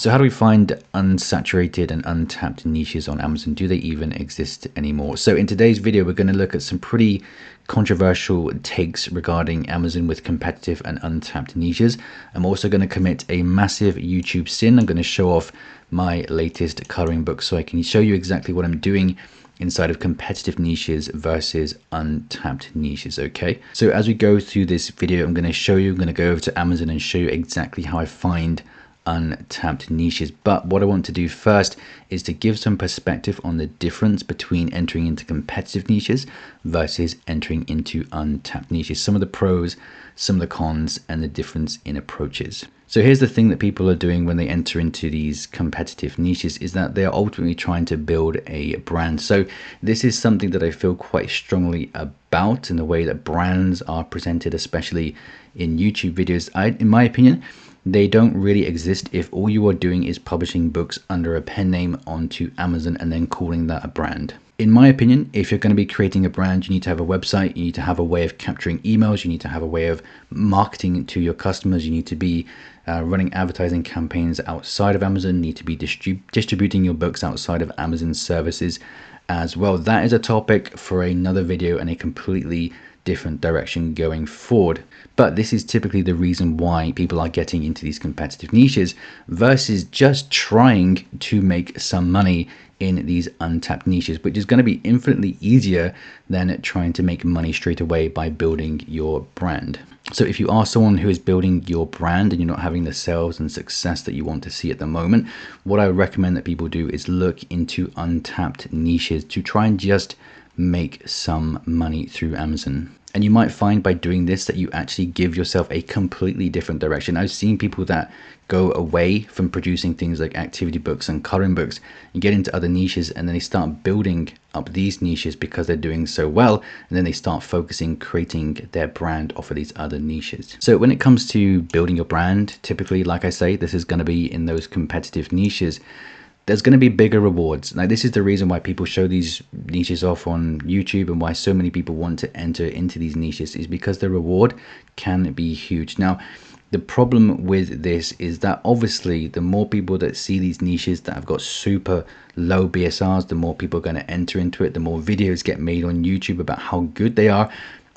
So how do we find unsaturated and untapped niches on Amazon? Do they even exist anymore? So in today's video, we're going to look at some pretty controversial takes regarding Amazon with competitive and untapped niches. I'm also going to commit a massive YouTube sin. I'm going to show off my latest coloring book so I can show you exactly what I'm doing inside of competitive niches versus untapped niches. Okay, so as we go through this video, I'm going to go over to Amazon and show you exactly how I find untapped niches. But what I want to do first is to give some perspective on the difference between entering into competitive niches versus entering into untapped niches, some of the pros, some of the cons, and the difference in approaches. So here's the thing that people are doing when they enter into these competitive niches is that they're ultimately trying to build a brand. So this is something that I feel quite strongly about in the way that brands are presented, especially in YouTube videos. In my opinion, they don't really exist if all you are doing is publishing books under a pen name onto Amazon and then calling that a brand. In my opinion, if you're going to be creating a brand, you need to have a website, you need to have a way of capturing emails, you need to have a way of marketing to your customers, you need to be running advertising campaigns outside of Amazon, you need to be distributing your books outside of Amazon services as well. That is a topic for another video and a completely different direction going forward. But this is typically the reason why people are getting into these competitive niches versus just trying to make some money in these untapped niches, which is going to be infinitely easier than trying to make money straight away by building your brand. So if you are someone who is building your brand and you're not having the sales and success that you want to see at the moment, what I recommend that people do is look into untapped niches to try and just make some money through Amazon. And you might find by doing this that you actually give yourself a completely different direction. I've seen people that go away from producing things like activity books and coloring books and get into other niches, and then they start building up these niches because they're doing so well, and then they start focusing, creating their brand off of these other niches. So when it comes to building your brand, typically, like I say, this is going to be in those competitive niches. There's going to be bigger rewards. Now, this is the reason why people show these niches off on YouTube and why so many people want to enter into these niches is because the reward can be huge. Now, the problem with this is that obviously the more people that see these niches that have got super low BSRs, the more people are going to enter into it, the more videos get made on YouTube about how good they are,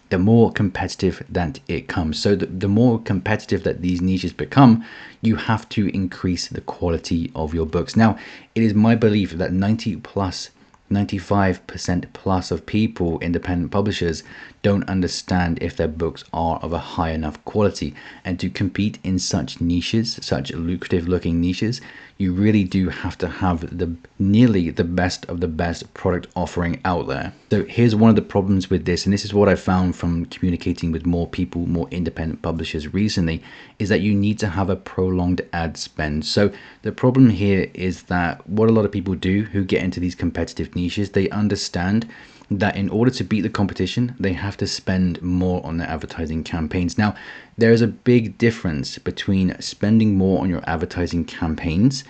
the more competitive that it comes. So the more competitive that these niches become, you have to increase the quality of your books. Now, it is my belief that 95% plus of people, independent publishers, don't understand if their books are of a high enough quality. And to compete in such niches, such lucrative looking niches, you really do have to have nearly the best of the best product offering out there. So here's one of the problems with this, and this is what I found from communicating with more people, more independent publishers recently, is that you need to have a prolonged ad spend. So the problem here is that what a lot of people do who get into these competitive niches, they understand that in order to beat the competition, they have to spend more on their advertising campaigns. Now, there is a big difference between spending more on your advertising campaigns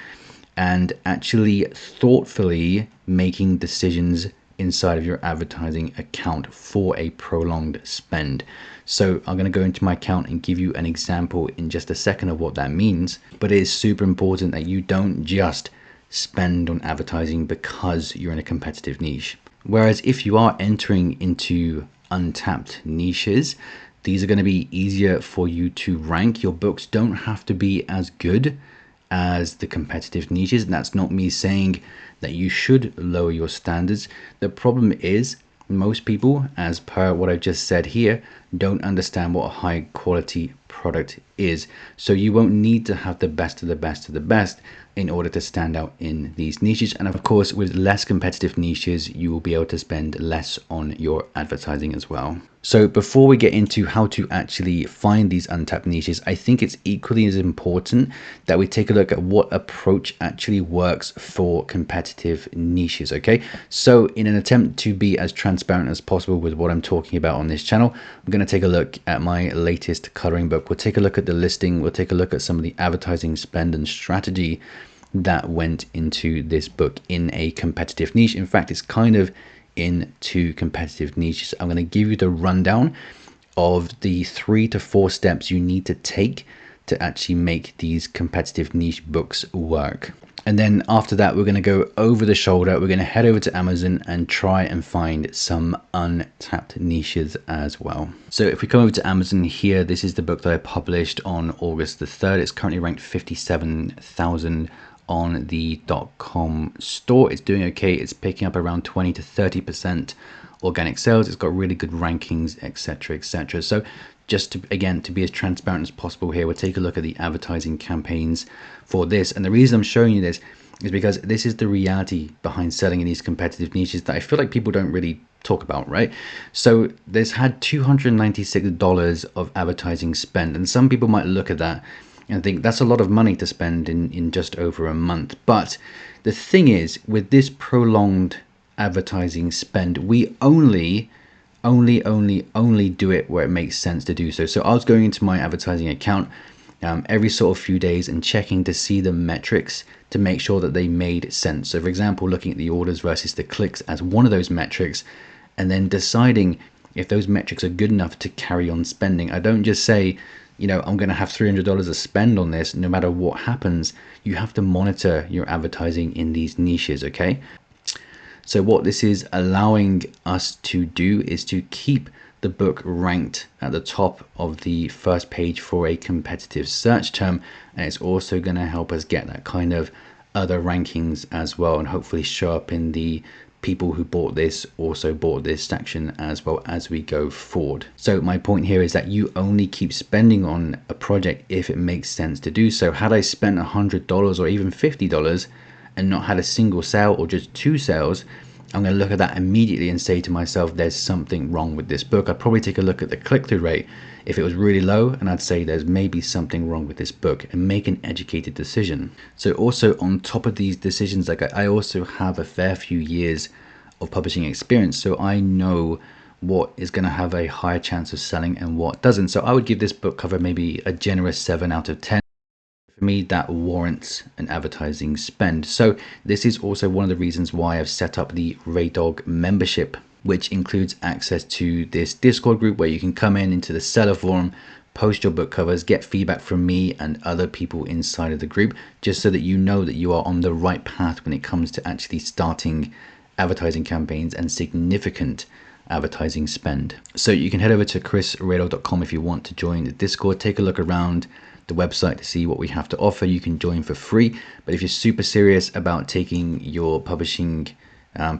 and actually thoughtfully making decisions inside of your advertising account for a prolonged spend. So I'm going to go into my account and give you an example in just a second of what that means. But it is super important that you don't just spend on advertising because you're in a competitive niche. Whereas if you are entering into untapped niches, these are going to be easier for you to rank. Your books don't have to be as good as the competitive niches. And that's not me saying that you should lower your standards. The problem is most people, as per what I've just said here, don't understand what a high quality product is. So you won't need to have the best of the best of the best in order to stand out in these niches. And of course, with less competitive niches, you will be able to spend less on your advertising as well. So before we get into how to actually find these untapped niches, I think it's equally as important that we take a look at what approach actually works for competitive niches. Okay, so in an attempt to be as transparent as possible with what I'm talking about on this channel, I'm going to take a look at my latest coloring book. We'll take a look at the listing, we'll take a look at some of the advertising spend and strategy that went into this book in a competitive niche. In fact, it's kind of in two competitive niches. I'm going to give you the rundown of the 3 to 4 steps you need to take to actually make these competitive niche books work. And then after that, we're going to go over the shoulder. We're going to head over to Amazon and try and find some untapped niches as well. So if we come over to Amazon here, this is the book that I published on August the 3rd. It's currently ranked 57,000 on the .com store. It's doing okay. It's picking up around 20 to 30% organic sales. It's got really good rankings, etc., etc. So just to, again, to be as transparent as possible here, we'll take a look at the advertising campaigns for this. And the reason I'm showing you this is because this is the reality behind selling in these competitive niches that I feel like people don't really talk about, right? So there's had $296 of advertising spend, and some people might look at that and think that's a lot of money to spend in just over a month. But the thing is, with this prolonged advertising spend, we only do it where it makes sense to do so. So I was going into my advertising account every sort of few days and checking to see the metrics to make sure that they made sense. So for example, looking at the orders versus the clicks as one of those metrics, and then deciding if those metrics are good enough to carry on spending. I don't just say, you know, I'm going to have $300 to spend on this no matter what happens. You have to monitor your advertising in these niches, okay? So what this is allowing us to do is to keep the book ranked at the top of the first page for a competitive search term, and it's also going to help us get that kind of other rankings as well, and hopefully show up in the people who bought this also bought this section as well as we go forward. So my point here is that you only keep spending on a project if it makes sense to do so. Had I spent $100 or even $50 and not had a single sale or just 2 sales, I'm going to look at that immediately and say to myself, there's something wrong with this book. I'd probably take a look at the click-through rate if it was really low, and I'd say there's maybe something wrong with this book, and make an educated decision. So also on top of these decisions, like I also have a fair few years of publishing experience, so I know what is going to have a higher chance of selling and what doesn't. So I would give this book cover maybe a generous 7 out of 10. For me, that warrants an advertising spend. So this is also one of the reasons why I've set up the Raydog membership, which includes access to this Discord group where you can come into the seller forum, post your book covers, get feedback from me and other people inside of the group, just so that you know that you are on the right path when it comes to actually starting advertising campaigns and significant advertising spend. So you can head over to chrisraydog.com if you want to join the Discord, take a look around the website to see what we have to offer. You can join for free, but if you're super serious about taking your publishing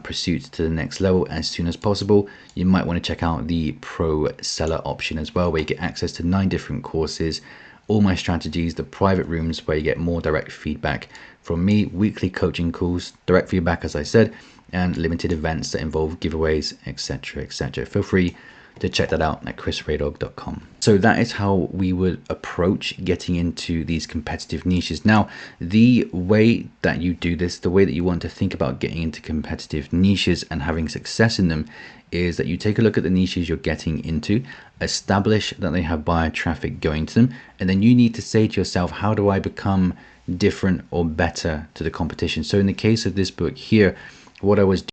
pursuits to the next level as soon as possible, you might want to check out the pro seller option as well, where you get access to 9 different courses, all my strategies, the private rooms where you get more direct feedback from me, weekly coaching calls, direct feedback as I said, and limited events that involve giveaways, etc., etc. Feel free to check that out at chrisraydog.com. So that is how we would approach getting into these competitive niches. Now, the way that you do this, the way that you want to think about getting into competitive niches and having success in them, is that you take a look at the niches you're getting into, establish that they have buyer traffic going to them, and then you need to say to yourself, how do I become different or better to the competition? So in the case of this book here, what I was doing,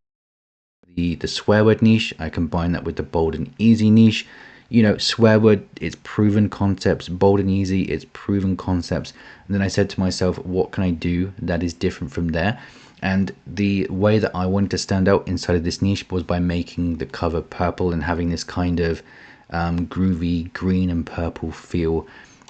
the swear word niche, I combine that with the bold and easy niche. You know, swear word, it's proven concepts. Bold and easy, it's proven concepts. And then I said to myself, what can I do that is different from there? And the way that I wanted to stand out inside of this niche was by making the cover purple and having this kind of groovy green and purple feel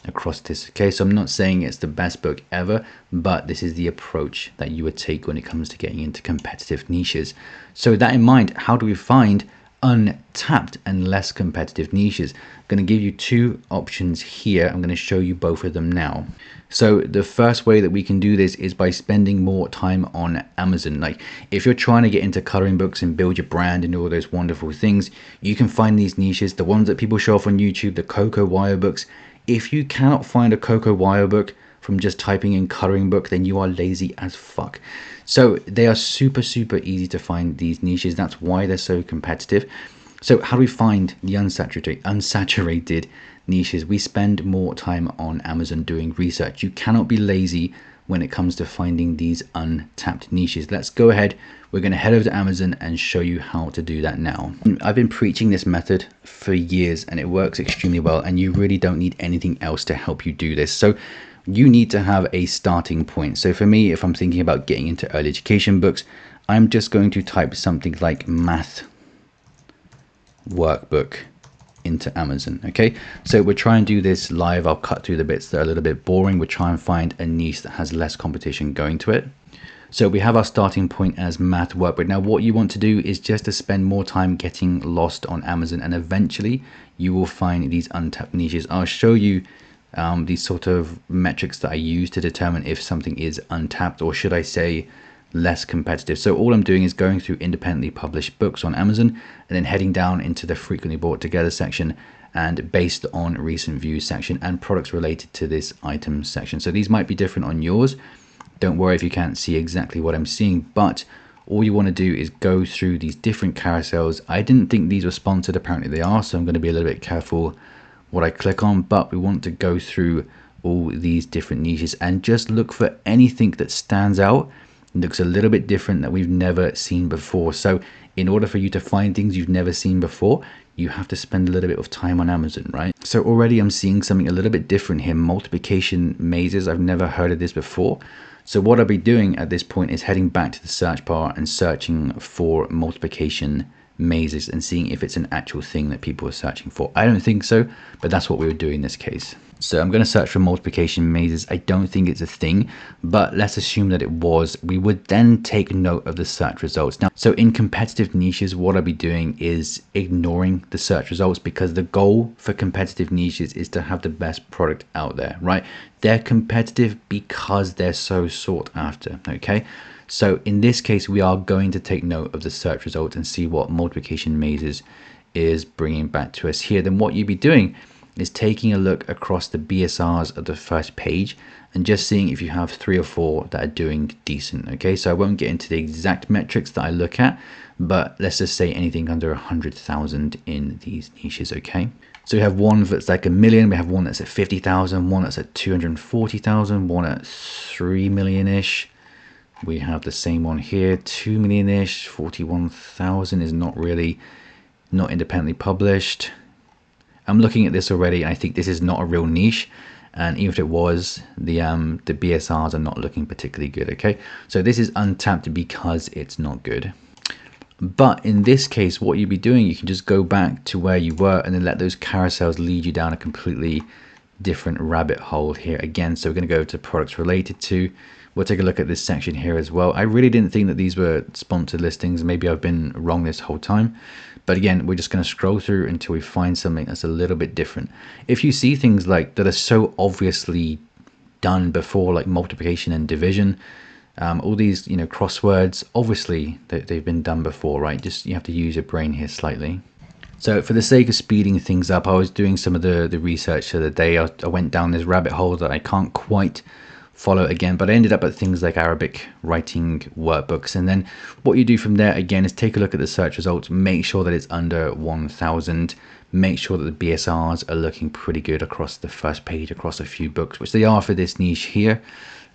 across this. Okay, so I'm not saying it's the best book ever, but this is the approach that you would take when it comes to getting into competitive niches. So with that in mind, how do we find untapped and less competitive niches? I'm going to give you 2 options here. I'm going to show you both of them now. So the first way that we can do this is by spending more time on Amazon. Like if you're trying to get into coloring books and build your brand and all those wonderful things, you can find these niches, the ones that people show off on YouTube, the Coco Wire books. If you cannot find a Coco Wire book from just typing in coloring book, then you are lazy as fuck. So they are super easy to find, these niches. That's why they're so competitive. So how do we find the unsaturated niches? We spend more time on Amazon doing research. You cannot be lazy when it comes to finding these untapped niches. Let's go ahead. We're going to head over to Amazon and show you how to do that now. I've been preaching this method for years and it works extremely well, and you really don't need anything else to help you do this. So you need to have a starting point. So for me, if I'm thinking about getting into early education books, I'm just going to type something like math workbook into Amazon. Okay, so we'll try and do this live. I'll cut through the bits that are a little bit boring. We'll try and find a niche that has less competition going to it. So we have our starting point as math workbook. Now what you want to do is just to spend more time getting lost on Amazon, and eventually you will find these untapped niches. I'll show you these sort of metrics that I use to determine if something is untapped, or should I say less competitive. So all I'm doing is going through independently published books on Amazon and then heading down into the frequently bought together section and based on recent views section and products related to this item section. So these might be different on yours. Don't worry if you can't see exactly what I'm seeing, but all you want to do is go through these different carousels. I didn't think these were sponsored, apparently they are, so I'm going to be a little bit careful what I click on, but we want to go through all these different niches and just look for anything that stands out, looks a little bit different, that we've never seen before. So in order for you to find things you've never seen before, you have to spend a little bit of time on Amazon, right? So already I'm seeing something a little bit different here, multiplication mazes. I've never heard of this before. So what I'll be doing at this point is heading back to the search bar and searching for multiplication mazes and seeing if it's an actual thing that people are searching for. I don't think so, but that's what we would do in this case. So I'm going to search for multiplication mazes. I don't think it's a thing, but let's assume that it was. We would then take note of the search results. Now, so in competitive niches, what I'll be doing is ignoring the search results, because the goal for competitive niches is to have the best product out there, right? They're competitive because they're so sought after, okay? So in this case, we are going to take note of the search results and see what multiplication mazes is bringing back to us here. Then what you'd be doing is taking a look across the BSRs of the first page and just seeing if you have 3 or 4 that are doing decent. Okay, so I won't get into the exact metrics that I look at, but let's just say anything under 100,000 in these niches. Okay, so we have one that's like 1 million, we have one that's at 50,000, one that's at 240,000, one at 3 million-ish. We have the same one here, 2 million-ish, 41,000 is not independently published. I'm looking at this already and I think this is not a real niche, and even if it was, the BSRs are not looking particularly good. Okay, so this is untapped because it's not good. But in this case, what you'd be doing, you can just go back to where you were and then let those carousels lead you down a completely different rabbit hole here again. So we're going to go to products related to. We'll take a look at this section here as well. I really didn't think that these were sponsored listings. Maybe I've been wrong this whole time. But again, we're just going to scroll through until we find something that's a little bit different. If you see things like that are so obviously done before, like multiplication and division, all these, you know, crosswords, obviously they've been done before, right? Just you have to use your brain here slightly. So for the sake of speeding things up, I was doing some of the research the other day. I went down this rabbit hole that I can't quite follow again, but I ended up at things like Arabic writing workbooks. And then what you do from there again is take a look at the search results, make sure that it's under 1,000, make sure that the BSRs are looking pretty good across the first page, across a few books, which they are for this niche here.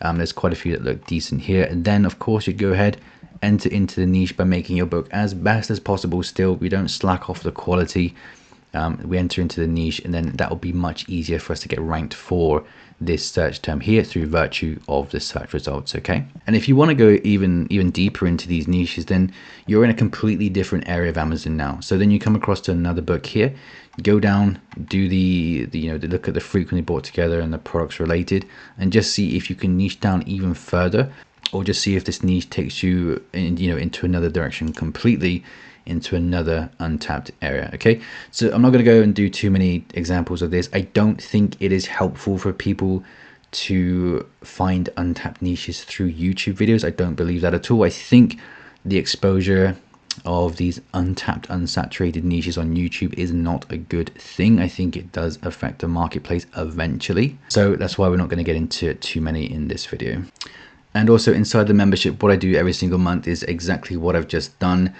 There's quite a few that look decent here. And then of course you go ahead, enter into the niche by making your book as best as possible. Still, we don't slack off the quality. We enter into the niche, and then that will be much easier for us to get ranked for this search term here through virtue of the search results. Okay, and if you want to go even deeper into these niches, then you're in a completely different area of Amazon now. So then you come across to another book here, go down, do the look at the frequently bought together and the products related, and just see if you can niche down even further, or just see if this niche takes you into another direction completely, into another untapped area. Okay, so I'm not going to go and do too many examples of this. I don't think it is helpful for people to find untapped niches through YouTube videos. I don't believe that at all. I think the exposure of these untapped, unsaturated niches on YouTube is not a good thing. I think it does affect the marketplace eventually. So that's why we're not going to get into too many in this video. And also inside the membership, what I do every single month is exactly what I've just done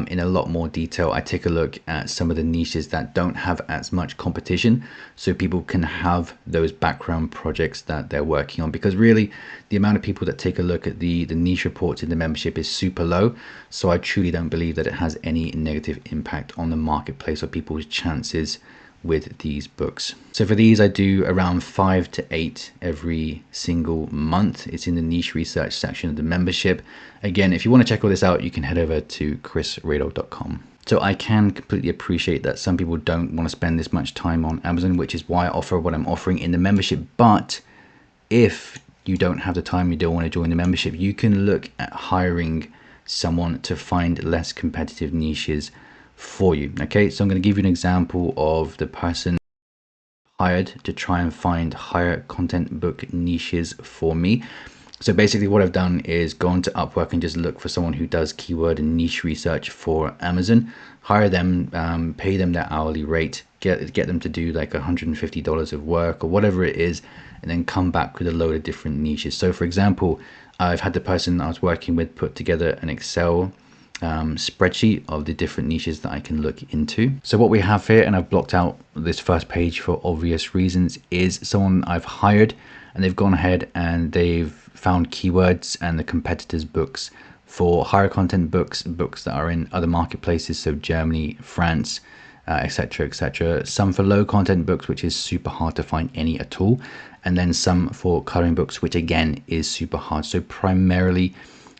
in a lot more detail. I take a look at some of the niches that don't have as much competition, so people can have those background projects that they're working on, because really the amount of people that take a look at the niche reports in the membership is super low. So I truly don't believe that it has any negative impact on the marketplace or people's chances with these books. So for these, I do around 5 to 8 every single month. It's in the niche research section of the membership. Again, if you want to check all this out, you can head over to chrisraydog.com. So I can completely appreciate that some people don't want to spend this much time on Amazon, which is why I offer what I'm offering in the membership. But if you don't have the time, you don't want to join the membership, you can look at hiring someone to find less competitive niches for you. Okay, so I'm going to give you an example of the person hired to try and find higher content book niches for me. So basically what I've done is gone to Upwork and just look for someone who does keyword and niche research for Amazon, hire them, pay them their hourly rate, get them to do like $150 of work or whatever it is, and then come back with a load of different niches. So for example, I've had the person I was working with put together an Excel spreadsheet of the different niches that I can look into. So what we have here, and I've blocked out this first page for obvious reasons, is someone I've hired and they've gone ahead and they've found keywords and the competitors' books for higher content books that are in other marketplaces, so Germany, France, etc, etc. Some for low content books, which is super hard to find any at all, and then some for coloring books, which again is super hard. So primarily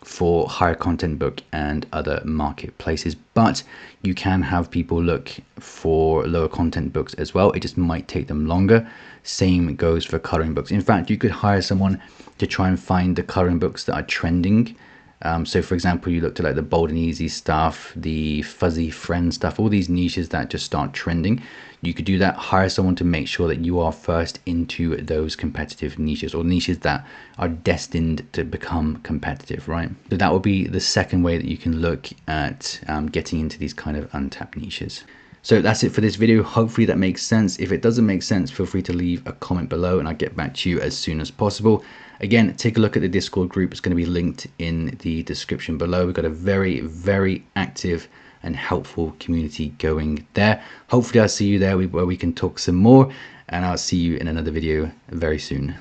for higher content book and other marketplaces, but you can have people look for lower content books as well. It just might take them longer. Same goes for coloring books. In fact, you could hire someone to try and find the coloring books that are trending. So for example, you looked at like the bold and easy stuff, the fuzzy friend stuff, all these niches that just start trending. You could do that, hire someone to make sure that you are first into those competitive niches, or niches that are destined to become competitive, right? So that would be the second way that you can look at getting into these kind of untapped niches. So that's it for this video. Hopefully that makes sense. If it doesn't make sense, feel free to leave a comment below and I'll get back to you as soon as possible. Again, take a look at the Discord group. It's going to be linked in the description below. We've got a very, very active and helpful community going there. Hopefully I'll see you there where we can talk some more, and I'll see you in another video very soon.